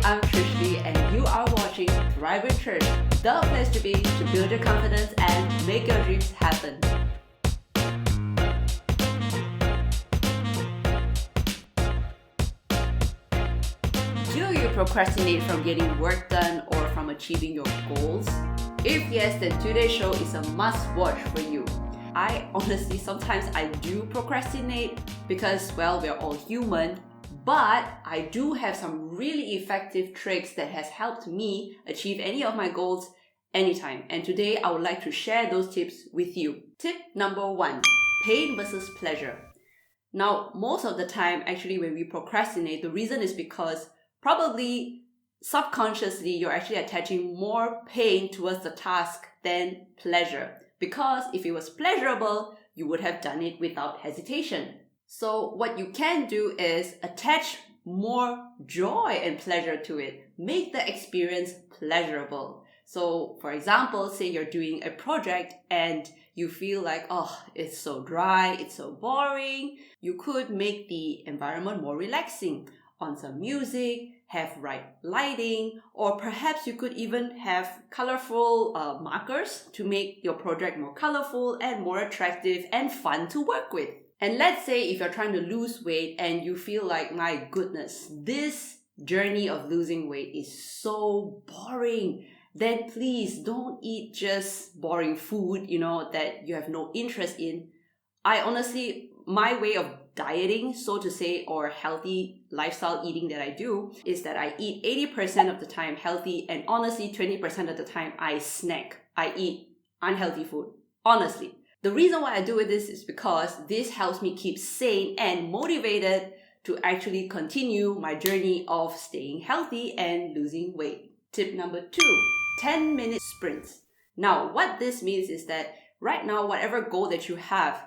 I'm Trish and you are watching Thrive with Trish, the place to be to build your confidence and make your dreams happen. Do you procrastinate from getting work done or from achieving your goals? If yes, then today's show is a must watch for you. I honestly, sometimes I do procrastinate because, well, we're all human, but I do have some really effective tricks that has helped me achieve any of my goals anytime. And today I would like to share those tips with you. Tip number 1, pain versus pleasure. Now, most of the time, actually, when we procrastinate, the reason is because probably subconsciously you're actually attaching more pain towards the task than pleasure. Because if it was pleasurable, you would have done it without hesitation. So what you can do is attach more joy and pleasure to it. Make the experience pleasurable. So for example, say you're doing a project and you feel like, oh, it's so dry, it's so boring. You could make the environment more relaxing on some music, have right lighting, or perhaps you could even have colorful markers to make your project more colorful and more attractive and fun to work with. And let's say if you're trying to lose weight and you feel like, my goodness, this journey of losing weight is so boring, then please don't eat just boring food, that you have no interest in. I honestly, my way of dieting, so to say, or healthy lifestyle eating that I do is that I eat 80% of the time healthy, and honestly 20% of the time I snack. I eat unhealthy food, honestly. The reason why I do this is because this helps me keep sane and motivated to actually continue my journey of staying healthy and losing weight. Tip number 2, 10-minute sprints. Now, what this means is that right now, whatever goal that you have,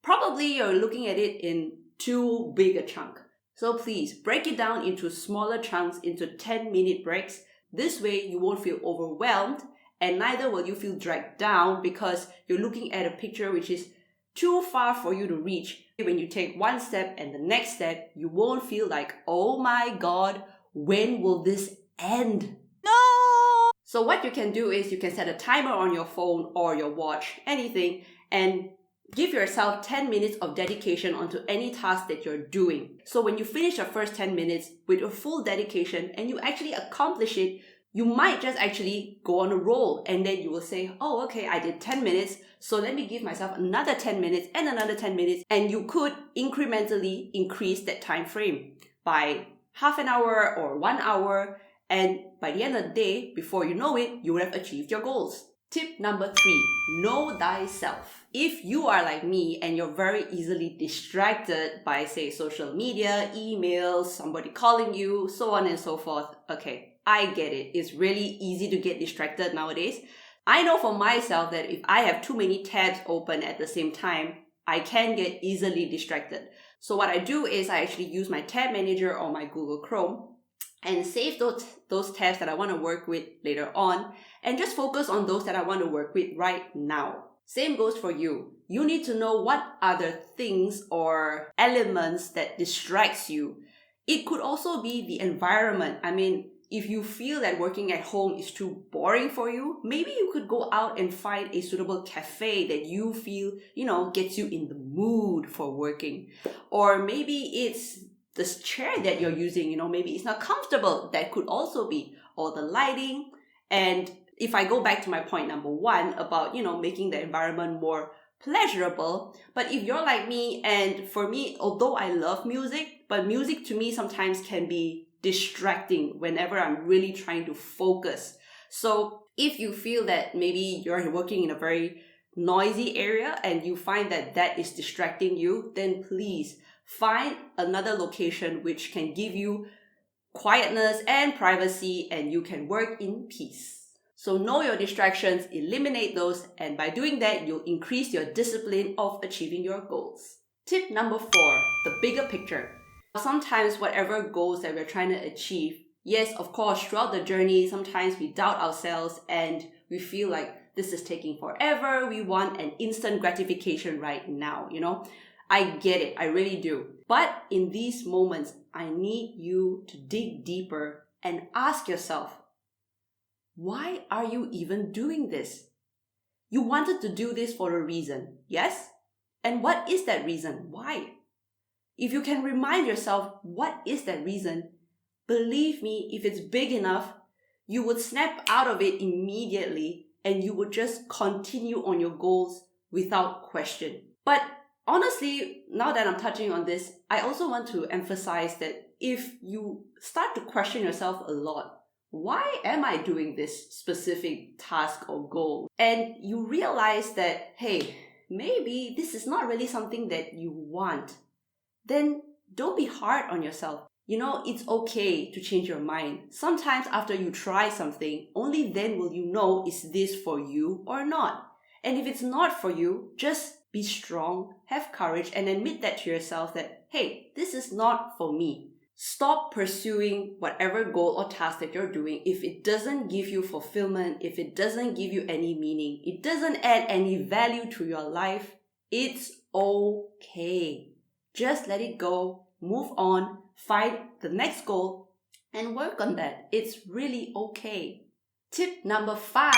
probably you're looking at it in too big a chunk. So please break it down into smaller chunks, into 10-minute breaks. This way you won't feel overwhelmed and neither will you feel dragged down because you're looking at a picture which is too far for you to reach. When you take one step and the next step, you won't feel like, oh my God, when will this end? No! So what you can do is you can set a timer on your phone or your watch, anything, and give yourself 10 minutes of dedication onto any task that you're doing. So when you finish your first 10 minutes with your full dedication and you actually accomplish it, you might just actually go on a roll and then you will say, oh, okay, I did 10 minutes. So let me give myself another 10 minutes and another 10 minutes. And you could incrementally increase that time frame by half an hour or 1 hour. And by the end of the day, before you know it, you will have achieved your goals. Tip number 3, know thyself. If you are like me and you're very easily distracted by, say, social media, emails, somebody calling you, so on and so forth, okay, I get it. It's really easy to get distracted nowadays. I know for myself that if I have too many tabs open at the same time, I can get easily distracted. So what I do is I actually use my tab manager or my Google Chrome and save those tabs that I want to work with later on and just focus on those that I want to work with right now. Same goes for you. You need to know what other things or elements that distracts you. It could also be the environment. I mean, if you feel that working at home is too boring for you, maybe you could go out and find a suitable cafe that you feel, gets you in the mood for working. Or maybe it's this chair that you're using, maybe it's not comfortable. That could also be, or the lighting. And if I go back to my point number 1 about, making the environment more pleasurable, but if you're like me, and for me, although I love music, but music to me sometimes can be distracting whenever I'm really trying to focus. So if you feel that maybe you're working in a very noisy area and you find that that is distracting you, then please find another location which can give you quietness and privacy and you can work in peace. So know your distractions, eliminate those, and by doing that, you'll increase your discipline of achieving your goals. Tip number 4, the bigger picture. Sometimes whatever goals that we're trying to achieve, yes, of course, throughout the journey, sometimes we doubt ourselves and we feel like this is taking forever. We want an instant gratification right now, I get it. I really do. But in these moments, I need you to dig deeper and ask yourself, why are you even doing this? You wanted to do this for a reason, yes? And what is that reason? Why? If you can remind yourself what is that reason, believe me, if it's big enough, you would snap out of it immediately and you would just continue on your goals without question. But honestly, now that I'm touching on this, I also want to emphasize that if you start to question yourself a lot, why am I doing this specific task or goal? And you realize that, hey, maybe this is not really something that you want, then don't be hard on yourself. It's okay to change your mind. Sometimes after you try something, only then will you know, is this for you or not? And if it's not for you, just be strong, have courage, and admit that to yourself that, hey, this is not for me. Stop pursuing whatever goal or task that you're doing if it doesn't give you fulfillment, if it doesn't give you any meaning, it doesn't add any value to your life. It's okay. Just let it go, move on, find the next goal, and work on that. It's really okay. Tip number 5,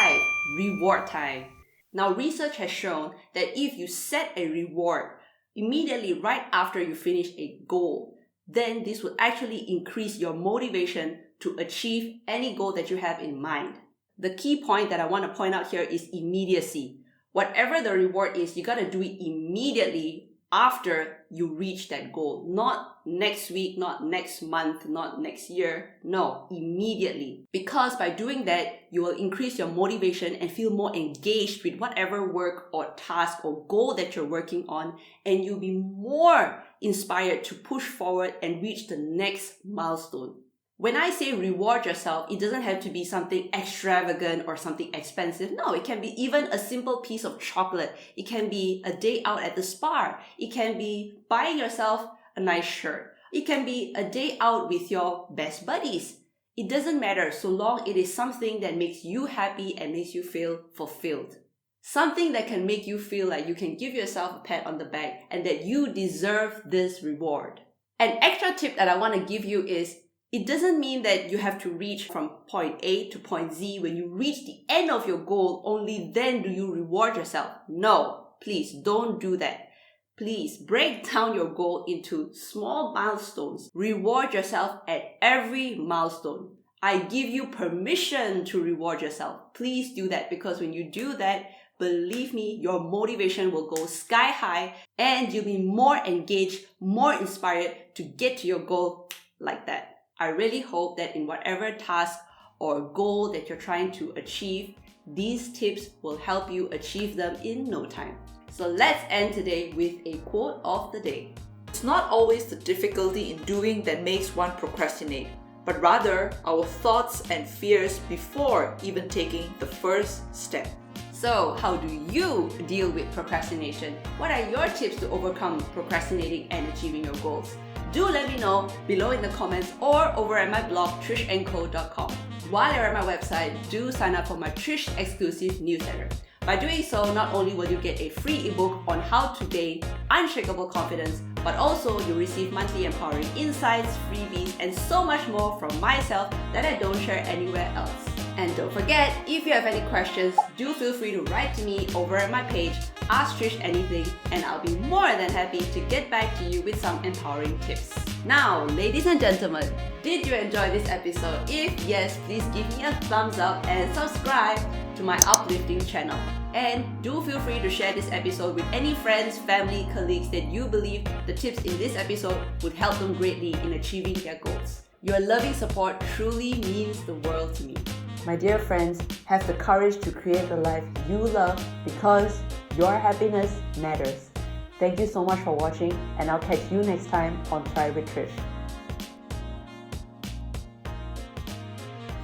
reward time. Now, research has shown that if you set a reward immediately right after you finish a goal, then this will actually increase your motivation to achieve any goal that you have in mind. The key point that I want to point out here is immediacy. Whatever the reward is, you got to do it immediately after you reach that goal. Not next week, not next month, not next year. No, immediately. Because by doing that, you will increase your motivation and feel more engaged with whatever work or task or goal that you're working on, and you'll be more inspired to push forward and reach the next milestone. When I say reward yourself, it doesn't have to be something extravagant or something expensive. No, it can be even a simple piece of chocolate. It can be a day out at the spa. It can be buying yourself a nice shirt. It can be a day out with your best buddies. It doesn't matter so long it is something that makes you happy and makes you feel fulfilled. Something that can make you feel like you can give yourself a pat on the back and that you deserve this reward. An extra tip that I want to give you is, it doesn't mean that you have to reach from point A to point Z. When you reach the end of your goal, only then do you reward yourself. No, please don't do that. Please break down your goal into small milestones. Reward yourself at every milestone. I give you permission to reward yourself. Please do that, because when you do that, believe me, your motivation will go sky high and you'll be more engaged, more inspired to get to your goal like that. I really hope that in whatever task or goal that you're trying to achieve, these tips will help you achieve them in no time. So let's end today with a quote of the day. It's not always the difficulty in doing that makes one procrastinate, but rather our thoughts and fears before even taking the first step. So how do you deal with procrastination? What are your tips to overcome procrastinating and achieving your goals? Do let me know below in the comments or over at my blog trishandco.com. While you're at my website, do sign up for my Trish exclusive newsletter. By doing so, not only will you get a free ebook on how to gain unshakable confidence, but also you'll receive monthly empowering insights, freebies, and so much more from myself that I don't share anywhere else. And don't forget, if you have any questions, do feel free to write to me over at my page, Ask Trish Anything, and I'll be more than happy to get back to you with some empowering tips. Now, ladies and gentlemen, did you enjoy this episode? If yes, please give me a thumbs up and subscribe to my uplifting channel. And do feel free to share this episode with any friends, family, colleagues that you believe the tips in this episode would help them greatly in achieving their goals. Your loving support truly means the world to me. My dear friends, have the courage to create the life you love, because your happiness matters. Thank you so much for watching, and I'll catch you next time on Try with Trish.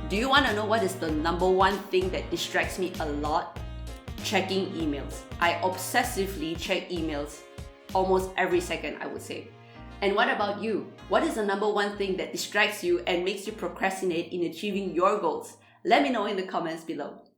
Do you want to know what is the number one thing that distracts me a lot? Checking emails. I obsessively check emails almost every second, I would say. And what about you? What is the number one thing that distracts you and makes you procrastinate in achieving your goals? Let me know in the comments below.